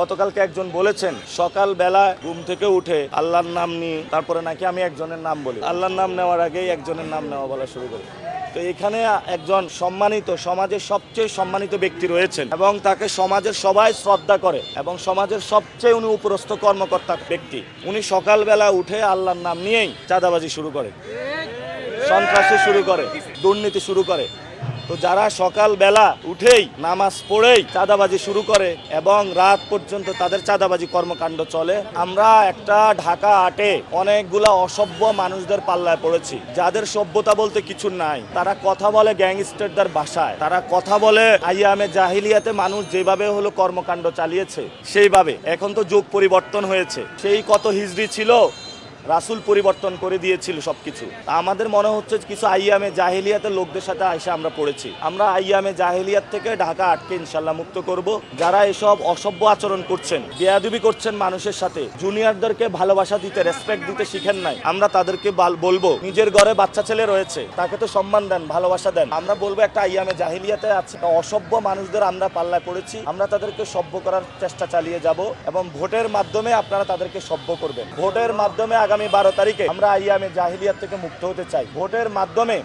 গতকালকে একজন বলেছেন সকালবেলা ঘুম থেকে উঠে আল্লাহর নাম নিয়ে তারপরে নাকি আমি একজনের নাম বলি, আল্লাহর নাম নেওয়ার আগেই একজনের নাম নেওয়া বলা শুরু করি। তো এখানে একজন সম্মানিত, সমাজের সবচেয়ে সম্মানিত ব্যক্তি রয়েছেন এবং তাকে সমাজের সবাই শ্রদ্ধা করে এবং সমাজের সবচেয়ে উনি উপরস্থ কর্মকর্তা ব্যক্তি। উনি সকালবেলা উঠে আল্লাহর নাম নিয়েই চাঁদাবাজি শুরু করে, সন্ত্রাসী শুরু করে, দুর্নীতি শুরু করে। তো যারা সকালবেলা উঠেই নামাজ পড়েই চাঁদাবাজি শুরু করে এবং রাত পর্যন্ত তাদের চাঁদাবাজি কর্মকাণ্ড চলে, আমরা একটা ঢাকা আটে অনেকগুলা অসভ্য মানুষদের পাল্লায় পড়েছি, যাদের সভ্যতা বলতে কিছু নাই। তারা কথা বলে গ্যাংস্টারদের ভাষায়, তারা কথা বলে আইয়ামে জাহিলিয়াতে মানুষ যেভাবে হলো কর্মকাণ্ড চালিয়েছে সেইভাবে। এখন তো যুগ পরিবর্তন হয়েছে, সেই কত হিজরি ছিল, রাসূল পরিবর্তন করে দিয়েছিল সবকিছু। আমাদের মনে হচ্ছে কিছু আইয়ামে জাহিলিয়াতের লোকদের সাথে আইসা আমরা পড়েছি। আমরা আইয়ামে জাহিলিয়াত থেকে ঢাকা আটকে ইনশাল্লাহ মুক্ত করব। যারা এসব অসভ্য আচরণ করছেন, বেয়াদবি করছেন মানুষের সাথে, জুনিয়রদেরকে ভালোবাসা দিতে, রেসপেক্ট দিতে শিখেন নাই, আমরা তাদেরকে বলবো নিজের ঘরে বাচ্চা ছেলে রয়েছে, তাকে তো সম্মান দেন, ভালোবাসা দেন। আমরা বলবো একটা আইয়ামে জাহিলিয়াতে আছে অসভ্য মানুষদের আমরা পাল্লায় পড়েছি, আমরা তাদেরকে সভ্য করার চেষ্টা চালিয়ে যাব এবং ভোটের মাধ্যমে আপনারা তাদেরকে সভ্য করবেন। ভোটের মাধ্যমে আগামী 12 তারিখে আমরা আইয়ামে জাহিলিয়াত থেকে মুক্ত হতে চাই। ভোটের মাধ্যমে